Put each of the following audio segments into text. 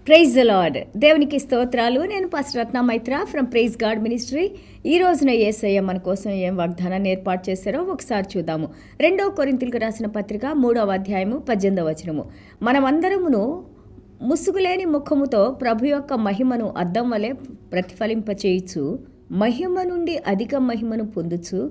Praise the lord. దేవునికి స్తోత్రాలు. నేను pastor Ratna Maitra from praise God ministry. ఈ రోజున యేసయ్య మన కోసం ఏం వాగ్దానాన్ని ఏర్పాటు చేశారో ఒకసారి చూద్దాము. 2 కొరింథీయులకు రాసిన పత్రిక 3వ అధ్యాయము 18వ వచనము. మనమందరమును ముసుగులేని ముఖముతో ప్రభు యొక్క మహిమను అద్దం వలె ప్రతిఫలింపచేయుచు మహిమ నుండి అధిక మహిమను పొందుచు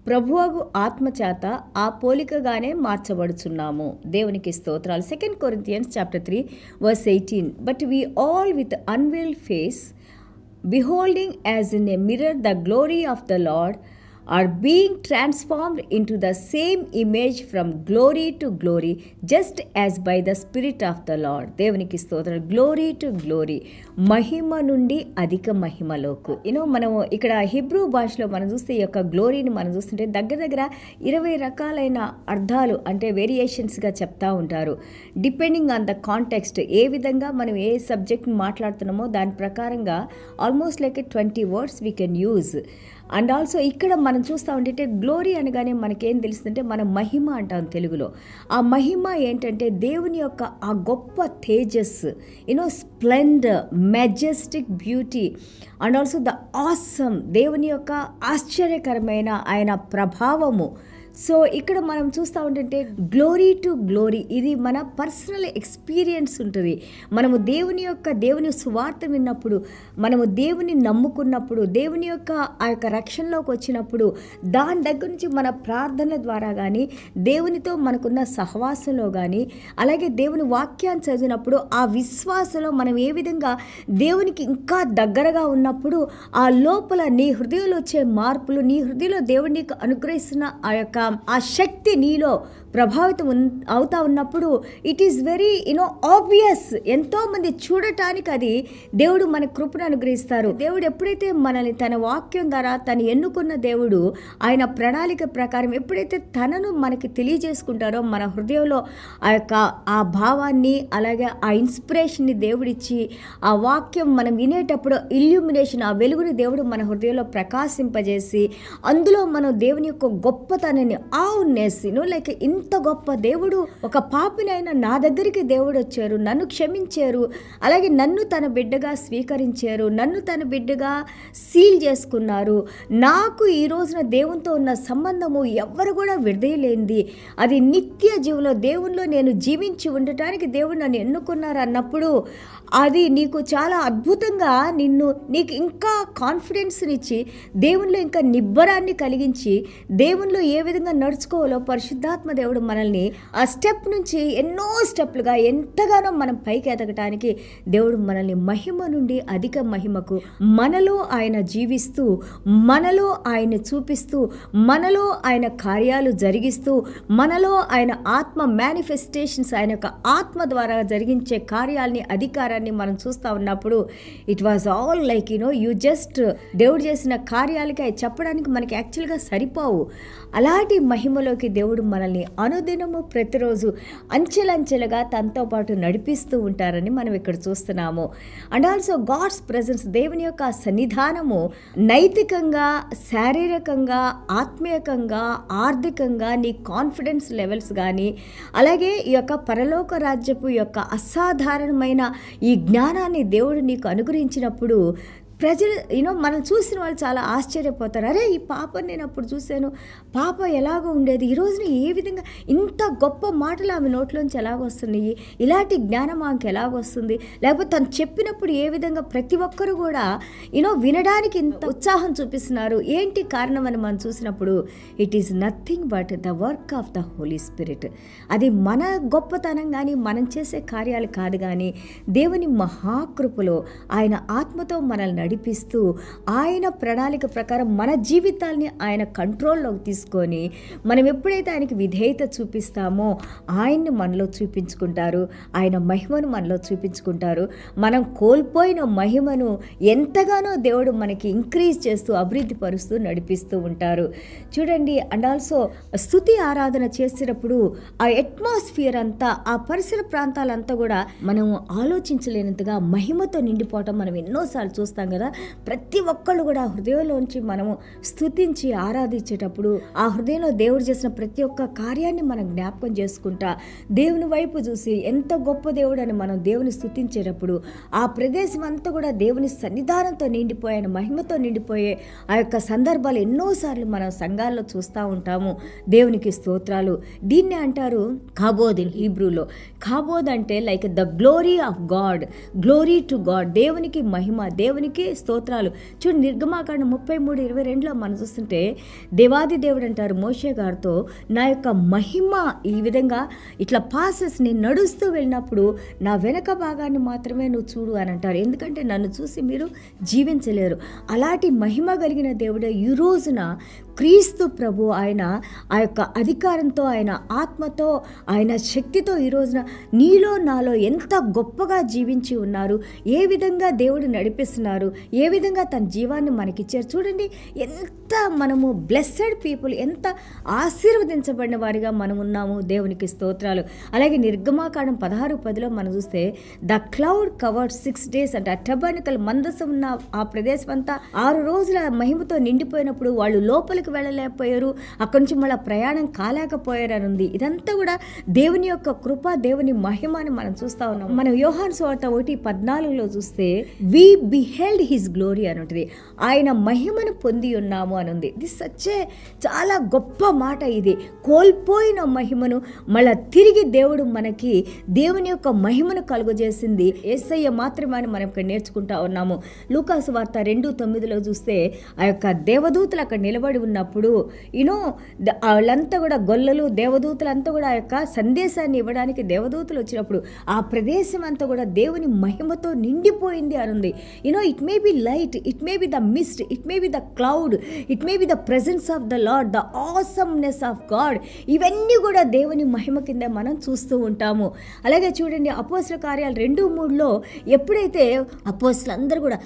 ప్రభువగు ఆత్మచేత ఆ పోలికగానే మార్చబడుచున్నాము. దేవునికి స్తోత్రాలు. 2 Corinthians chapter 3 verse 18. But we all with unveiled face, beholding as in a mirror the glory of the Lord, are being transformed into the same image from glory to glory, just as by the Spirit of the Lord. దేవునికి స్తోత్రం. Glory to glory, మహిమ నుండి అధిక మహిమలోకు. మనం ఇక్కడ Hebrew భాషలో మనం చూస్తే ఈ యొక్క గ్లోరీని మనం చూస్తుంటే దగ్గర 20 రకాలైన అర్థాలు అంటే వేరియేషన్స్గా చెప్తా ఉంటారు. డిపెండింగ్ ఆన్ ద కాంటెక్స్ట్, ఏ విధంగా మనం ఏ సబ్జెక్ట్ని మాట్లాడుతున్నామో దాని ప్రకారంగా almost like 20 words we can use. And also ఇక్కడ మనం చూస్తూ ఉంటే గ్లోరీ అనగానే మనకేం తెలుస్తుందంటే మనం మహిమ అంటాం తెలుగులో. ఆ మహిమ ఏంటంటే దేవుని యొక్క ఆ గొప్ప Tejas, Splendor, Majestic beauty and also the awesome, దేవుని యొక్క ఆశ్చర్యకరమైన ఆయన ప్రభావము. సో ఇక్కడ మనం చూస్తూ ఉంటుంటే గ్లోరీ టు గ్లోరీ, ఇది మన పర్సనల్ ఎక్స్పీరియన్స్ ఉంటుంది. మనము దేవుని సువార్త విన్నప్పుడు, మనము దేవుని నమ్ముకున్నప్పుడు, దేవుని యొక్క ఆ యొక్క రక్షణలోకి వచ్చినప్పుడు, దాని దగ్గర నుంచి మన ప్రార్థన ద్వారా కానీ, దేవునితో మనకున్న సహవాసంలో కానీ, అలాగే దేవుని వాక్యాన్ని చదివినప్పుడు ఆ విశ్వాసంలో మనం ఏ విధంగా దేవునికి ఇంకా దగ్గరగా ఉన్నప్పుడు ఆ లోపల నీ హృదయంలో వచ్చే మార్పులు, నీ హృదయంలో దేవుడు నీకు అనుగ్రహిస్తున్న ఆ శక్తి నీలో ప్రభావితం అవుతా ఉన్నప్పుడు ఇట్ ఈస్ వెరీ ఆబ్వియస్. ఎంతోమంది చూడటానికి అది దేవుడు మన కృపను అనుగ్రహిస్తారు. దేవుడు ఎప్పుడైతే మనల్ని తన వాక్యం ద్వారా తను ఎన్నుకున్న దేవుడు ఆయన ప్రణాళిక ప్రకారం ఎప్పుడైతే తనను మనకి తెలియజేసుకుంటారో, మన హృదయంలో ఆ భావాన్ని అలాగే ఆ ఇన్స్పిరేషన్ని దేవుడిచ్చి ఆ వాక్యం మనం వినేటప్పుడు ఇల్యూమినేషన్, ఆ వెలుగుని దేవుడు మన హృదయంలో ప్రకాశింపజేసి అందులో మనం దేవుని యొక్క గొప్పతనాన్ని లైక్ ఇంత గొప్ప దేవుడు, ఒక పాపినైనా నా దగ్గరికి దేవుడు వచ్చారు, నన్ను క్షమించారు, అలాగే నన్ను తన బిడ్డగా స్వీకరించారు, నన్ను తన బిడ్డగా సీల్ చేసుకున్నారు. నాకు ఈ రోజున దేవునితో ఉన్న సంబంధము ఎవరు కూడా విడదీయలేనిది, అది నిత్య జీవులో దేవునిలో నేను జీవించి ఉండటానికి దేవుడు నన్ను ఎన్నుకున్నారు అన్నప్పుడు అది నీకు చాలా అద్భుతంగా నీకు ఇంకా కాన్ఫిడెన్స్నిచ్చి దేవునిలో ఇంకా నిబ్బరాన్ని కలిగించి దేవునిలో ఏ విధంగా నడుచుకోవాలో పరిశుద్ధాత్మ దేవుడు మనల్ని ఆ స్టెప్ నుంచి ఎన్నో స్టెప్లుగా ఎంతగానో మనం పైకి ఎదగటానికి దేవుడు మనల్ని మహిమ నుండి అధిక మహిమకు, మనలో ఆయన జీవిస్తూ, మనలో ఆయన చూపిస్తూ, మనలో ఆయన కార్యాలు జరిగిస్తూ, మనలో ఆయన ఆత్మ మేనిఫెస్టేషన్స్, ఆయన యొక్క ఆత్మ ద్వారా జరిగించే కార్యాలని, అధికారాన్ని మనం చూస్తూ ఉన్నప్పుడు it was all like you just దేవుడు చేసిన కార్యాలకి చెప్పడానికి మనకి యాక్చువల్గా సరిపోవు. అలాంటి మహిమలోకి దేవుడు మనల్ని అనుదినము ప్రతిరోజు అంచెలంచెలుగా తనతో పాటు నడిపిస్తూ ఉంటారని మనం ఇక్కడ చూస్తున్నాము. అండ్ ఆల్సో గాడ్స్ ప్రెజెన్స్, దేవుని యొక్క సన్నిధానము నైతికంగా, శారీరకంగా, ఆత్మీయకంగా, ఆర్థికంగా నీ కాన్ఫిడెన్స్ లెవెల్స్ కానీ, అలాగే ఈ యొక్క పరలోక రాజ్యపు యొక్క అసాధారణమైన ఈ జ్ఞానాన్ని దేవుడు నీకు అనుగ్రహించినప్పుడు ప్రజలు మనం చూసిన వాళ్ళు చాలా ఆశ్చర్యపోతారు. అరే, ఈ పాపని నేను అప్పుడు చూశాను, పాప ఎలాగో ఉండేది, ఈ రోజున ఏ విధంగా ఇంత గొప్ప మాటలు ఆమె నోట్లోంచి ఎలాగొస్తున్నాయి, ఇలాంటి జ్ఞానం ఆమెకి ఎలాగొస్తుంది, లేకపోతే తను చెప్పినప్పుడు ఏ విధంగా ప్రతి ఒక్కరు కూడా వినడానికి ఇంత ఉత్సాహం చూపిస్తున్నారు, ఏంటి కారణం అని మనం చూసినప్పుడు it is nothing but the work of the Holy Spirit. అది మన గొప్పతనం కానీ మనం చేసే కార్యాలు కాదు, కానీ దేవుని మహాకృపలో ఆయన ఆత్మతో మనల్ని నడిపిస్తూ ఆయన ప్రణాళిక ప్రకారం మన జీవితాల్ని ఆయన కంట్రోల్లోకి తీసుకొని మనం ఎప్పుడైతే ఆయనకి విధేయత చూపిస్తామో ఆయన్ని మనలో చూపించుకుంటారు, ఆయన మహిమను మనలో చూపించుకుంటారు. మనం కోల్పోయిన మహిమను ఎంతగానో దేవుడు మనకి ఇంక్రీజ్ చేస్తూ, అభివృద్ధి పరుస్తూ నడిపిస్తూ ఉంటారు. చూడండి, అండ్ ఆల్సో స్తుతి ఆరాధన చేసేటప్పుడు ఆ అట్మాస్ఫియర్ అంతా, ఆ పరిసర ప్రాంతాలంతా కూడా మనం ఆలోచించలేనంతగా మహిమతో నిండిపోవటం మనం ఎన్నోసార్లు చూస్తాం కదా. ప్రతి ఒక్కళ్ళు కూడా హృదయంలోంచి మనము స్తుతించి ఆరాధించేటప్పుడు ఆ హృదయంలో దేవుడు చేసిన ప్రతి ఒక్క కార్యాన్ని మనం జ్ఞాపకం చేసుకుంటా దేవుని వైపు చూసి ఎంత గొప్ప దేవుడు అని మనం దేవుని స్తుతించేటప్పుడు ఆ ప్రదేశం అంతా కూడా దేవుని సన్నిధానంతో నిండిపోయిన మహిమతో నిండిపోయే ఆ యొక్క సందర్భాలు ఎన్నోసార్లు మనం సంఘాల్లో చూస్తూ ఉంటాము. దేవునికి స్తోత్రాలు. దీన్ని అంటారు కాబోద్ ఇన్ హీబ్రూలో. కాబోద్ అంటే like the glory of God, glory to God, దేవునికి మహిమ, దేవునికి స్తోత్రాలు. చూడండి నిర్గమాకాండం 33:22లో మనం చూస్తుంటే దేవాది దేవుడు అంటారు మోషే గారితో, నా యొక్క మహిమ ఈ విధంగా ఇట్లా పాసెస్ నేను నడుస్తూ వెళ్ళినప్పుడు నా వెనక భాగాన్ని మాత్రమే నువ్వు చూడు అని అంటారు. ఎందుకంటే నన్ను చూసి మీరు జీవించలేరు. అలాంటి మహిమ కలిగిన దేవుడే ఈ రోజున క్రీస్తు ప్రభు ఆయన ఆ యొక్క అధికారంతో, ఆయన ఆత్మతో, ఆయన శక్తితో ఈ రోజున నీలో నాలో ఎంత గొప్పగా జీవించి ఉన్నారు, ఏ విధంగా దేవుడు నడిపిస్తున్నారు, ఏ విధంగా తన జీవాన్ని మనకిచ్చారు. చూడండి ఎంత మనము బ్లెస్సెడ్ పీపుల్, ఎంత ఆశీర్వదించబడిన వారిగా మనం ఉన్నాము. దేవునికి స్తోత్రాలు. అలాగే నిర్గమాకాండం 16:10లో మనం చూస్తే ద క్లౌడ్ కవర్డ్ 6 days అంటే ఆ టబర్నకల్ మందసం ఉన్న ఆ ప్రదేశం అంతా 6 రోజుల మహిమతో నిండిపోయినప్పుడు వాళ్ళు లోపలికి వెళ్ళలేకపోయారు, అక్కడి నుంచి మళ్ళీ ప్రయాణం కాలేకపోయారు అని ఉంది. ఇదంతా కూడా దేవుని యొక్క కృప, దేవుని మహిమ అని మనం చూస్తా ఉన్నాం. మనం యోహాను సువార్త 1:14లో చూస్తే వి బిహెల్డ్ హిస్ గ్లోరీ అని ఉంటుంది. ఆయన మహిమను పొంది ఉన్నాము అని ఉంది. ఇది సచ్చే చాలా గొప్ప మాట. ఇది కోల్పోయిన మహిమను మళ్ళా తిరిగి దేవుడు మనకి దేవుని యొక్క మహిమను కలుగజేసింది యేసయ్య మాత్రమే అని మనం ఇక్కడ నేర్చుకుంటా ఉన్నాము. లూకాసు వార్త 2:9లో చూస్తే ఆ యొక్క దేవదూతలు అక్కడ నిలబడి ఉన్నప్పుడు వాళ్ళంతా కూడా గొల్లలు దేవదూతలంతా కూడా ఆ యొక్క సందేశాన్ని ఇవ్వడానికి దేవదూతలు వచ్చినప్పుడు ఆ ప్రదేశం అంతా కూడా దేవుని మహిమతో నిండిపోయింది అని ఉంది. It may be light, it may be the mist, it may be the cloud, it may be the presence of the Lord, the awesomeness of God. ఇవన్నీ కూడా దేవుని మహిమ కింద మనం చూస్తూ ఉంటాము. అలాగే చూడండి అపోస్తల కార్యాలు 2:3లో ఎప్పుడైతే అపోస్తలు అందరూ కూడా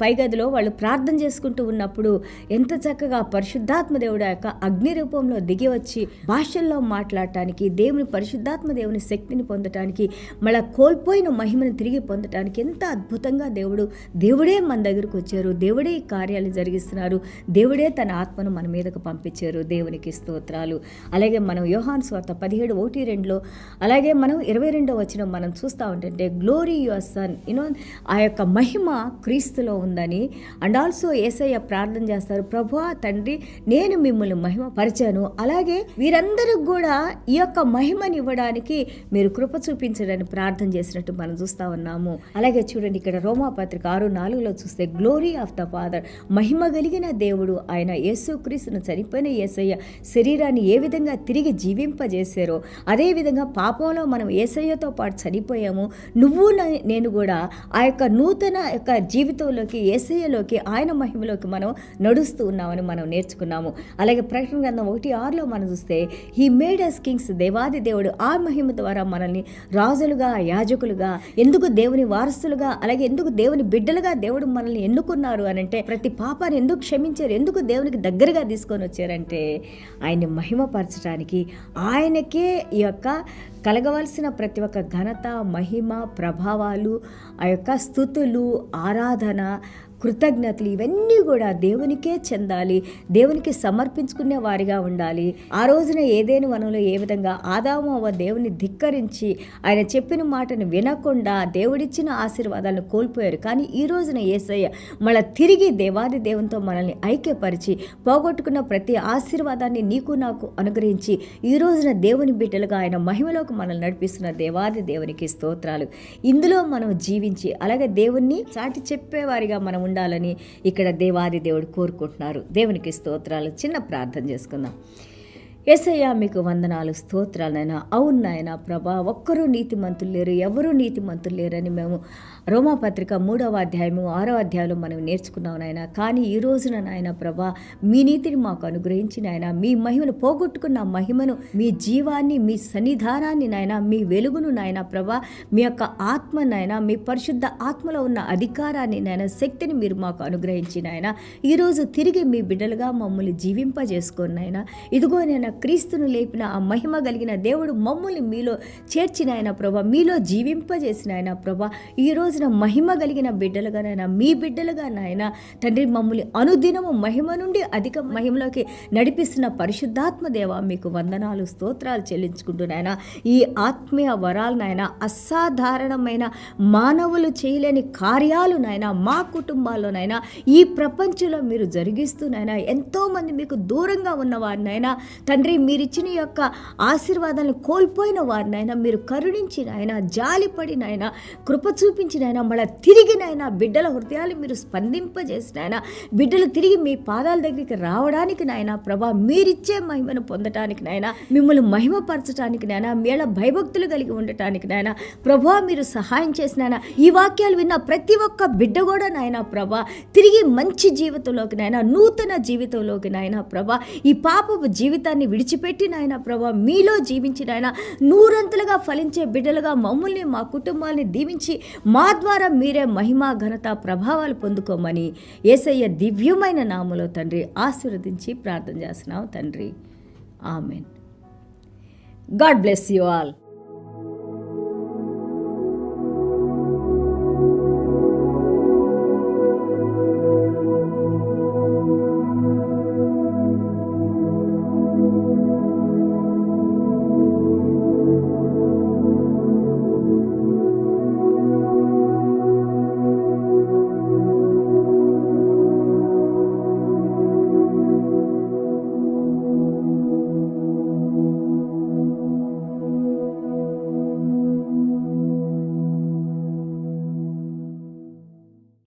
పైగదిలో వాళ్ళు ప్రార్థన చేసుకుంటూ ఉన్నప్పుడు ఎంత చక్కగా పరిశుద్ధాత్మ దేవుడు యొక్క అగ్ని రూపంలో దిగి వచ్చి భాషల్లో మాట్లాడటానికి, దేవుని పరిశుద్ధాత్మ దేవుని శక్తిని పొందటానికి, మళ్ళీ కోల్పోయిన మహిమను తిరిగి పొందటానికి ఎంత అద్భుతంగా దేవుడే మన దగ్గరకు వచ్చారు. దేవుడే ఈ కార్యాలు జరిగిస్తున్నారు. దేవుడే తన ఆత్మను మన మీదకు పంపించారు. దేవునికి స్తోత్రాలు. అలాగే మనం యోహాను సువార్త 17:1-2లో అలాగే మనం 22వ వచనం మనం చూస్తూ ఉంటుంటే గ్లోరీ యువర్ సన్, ఆ యొక్క మహిమ క్రీస్తులో ఉందని. అండ్ ఆల్సో యేసయ్య ప్రార్థన చేస్తారు, ప్రభువా తండ్రి నేను మిమ్మల్ని మహిమ పరిచాను, అలాగే వీరందరూ కూడా ఈ యొక్క మహిమని ఇవ్వడానికి మీరు కృప చూపించడానికి ప్రార్థన చేసినట్టు మనం చూస్తా ఉన్నాము. అలాగే చూడండి ఇక్కడ రోమాపత్రిక 6:4లో చూస్తే గ్లోరీ ఆఫ్ ద ఫాదర్, మహిమ కలిగిన దేవుడు ఆయన యేసుక్రీస్తును చనిపోయిన యేసయ్య శరీరాన్ని ఏ విధంగా తిరిగి జీవింపజేశారో అదే విధంగా పాపంలో మనం యేసయ్యతో పాటు చనిపోయాము. నువ్వు నేను కూడా ఆ యొక్క నూతన యొక్క జీవితంలోకి, యేసయ్యలోకి, ఆయన మహిమలోకి మనం నడుస్తూ ఉన్నామని మనం నేర్చుకున్నాము. అలాగే ప్రకటన గ్రంథం 1:6లో మనం చూస్తే హీ మేడ్ అస్ కింగ్స్, దేవాది దేవుడు ఆ మహిమ ద్వారా మనల్ని రాజులుగా, యాజకులుగా, ఎందుకు దేవుని వారసులుగా, అలాగే ఎందుకు దేవుని బిడ్డలుగా దేవుడు మనల్ని ఎన్నుకున్నారు అని అంటే, ప్రతి పాపాన్ని ఎందుకు క్షమించారు, ఎందుకు దేవునికి దగ్గరగా తీసుకొని వచ్చారంటే ఆయన్ని మహిమపరచడానికి, ఆయనకే ఈ యొక్క కలగవలసిన ప్రతి ఒక్క ఘనత, మహిమ, ప్రభావాలు, ఆ యొక్క స్తుతులు, ఆరాధన, కృతజ్ఞతలు ఇవన్నీ కూడా దేవునికే చెందాలి. దేవునికి సమర్పించుకునే వారిగా ఉండాలి. ఆ రోజున ఏదేని వనంలో ఏ విధంగా ఆదాము అవ్వ దేవుని ధిక్కరించి ఆయన చెప్పిన మాటను వినకుండా దేవుడిచ్చిన ఆశీర్వాదాలను కోల్పోయారు. కానీ ఈ రోజున యేసయ్య మళ్ళీ తిరిగి దేవాది దేవునితో మనల్ని ఐక్యపరిచి పోగొట్టుకున్న ప్రతి ఆశీర్వాదాన్ని నీకు నాకు అనుగ్రహించి ఈ రోజున దేవుని బిడ్డలుగా ఆయన మహిమలోకి మనల్ని నడిపిస్తున్న దేవాది దేవునికి స్తోత్రాలు. ఇందులో మనం జీవించి అలాగే దేవుణ్ణి చాటి చెప్పేవారిగా మనం ఉండాలని ఇక్కడ దేవాది దేవుడు కోరుకుంటున్నారు. దేవునికి స్తోత్రాలు. చిన్న ప్రార్థన చేసుకుందాం. యేసయ్య మీకు వందనాలు, స్తోత్రాలు నాయన. అవును నాయన ప్రభా, ఒక్కరూ నీతిమంతులు లేరు, ఎవరూ నీతిమంతులు లేరని మేము రోమాపత్రిక 3వ అధ్యాయము 6వ అధ్యాయంలో మనం నేర్చుకున్నాం నాయన. కానీ ఈ రోజున నాయన ప్రభా మీ నీతిని మాకు అనుగ్రహించి నాయన, మీ మహిమను పోగొట్టుకున్న మహిమను, మీ జీవాన్ని, మీ సన్నిధానాన్ని నాయన, మీ వెలుగును నాయన ప్రభా, మీ యొక్క ఆత్మ నాయన, మీ పరిశుద్ధ ఆత్మలో ఉన్న అధికారాన్ని నాయన, శక్తిని మీరు మాకు అనుగ్రహించి నాయన, ఈరోజు తిరిగి మీ బిడ్డలుగా మమ్మల్ని జీవింపజేసుకోండి నాయన. ఇదిగో నేను క్రీస్తును లేపిన ఆ మహిమ కలిగిన దేవుడు మమ్మల్ని మీలో చేర్చిన ఆయన ప్రభా, మీలో జీవింపజేసిన ఆయన ప్రభా, ఈరోజు రోజున మహిమ కలిగిన బిడ్డలుగా నాయన, మీ బిడ్డలుగా నాయన తండ్రి, మమ్మల్ని అనుదినము మహిమ నుండి అధిక మహిమలోకి నడిపిస్తున్న పరిశుద్ధాత్మ దేవ, మీకు వందనాలు, స్తోత్రాలు చెల్లించుకుంటూ నాయన, ఈ ఆత్మీయ వరాలు నాయన, అసాధారణమైన మానవులు చేయలేని కార్యాలు నాయన మా కుటుంబాల్లో నాయన, ఈ ప్రపంచంలో మీరు జరిగిస్తూ నాయన, ఎంతోమంది మీకు దూరంగా ఉన్నవారు నాయన తండ్రి, మీరిచ్చిన యొక్క ఆశీర్వాదాలను కోల్పోయిన వారు నాయన మీరు కరుణించి నాయన, జాలిపడి నాయన, కృప చూపించి నాయన, మళ్ళీ తిరిగి నాయన బిడ్డల హృదయాలు మీరు స్పందింపజేసి నాయన, బిడ్డలు తిరిగి మీ పాదాల దగ్గరికి రావడానికి నాయన ప్రభా, మీరిచ్చే మహిమను పొందటానికి నాయన, మిమ్మల్ని మహిమపరచడానికి నాయన, మేళ భయభక్తులు కలిగి ఉండటానికి నాయన ప్రభా మీరు సహాయం చేసిన నాయన, ఈ వాక్యాలు విన్న ప్రతి ఒక్క బిడ్డ కూడా నాయన ప్రభా తిరిగి మంచి జీవితంలోకి నాయన, నూతన జీవితంలోకి నాయన ప్రభా, ఈ పాపపు జీవితాన్ని విడిచిపెట్టి నాయన ప్రభా మీలో జీవించి నాయన నూరంతులుగా ఫలించే బిడ్డలుగా మమ్మల్ని, మా కుటుంబాన్ని దీవించి మా ద్వారా మీరే మహిమ, ఘనత, ప్రభావాలు పొందుకోమని యేసయ్య దివ్యమైన నామములో తండ్రి ఆశీర్వదించి ప్రార్థన చేస్తున్నాం తండ్రి. Amen. God bless you all.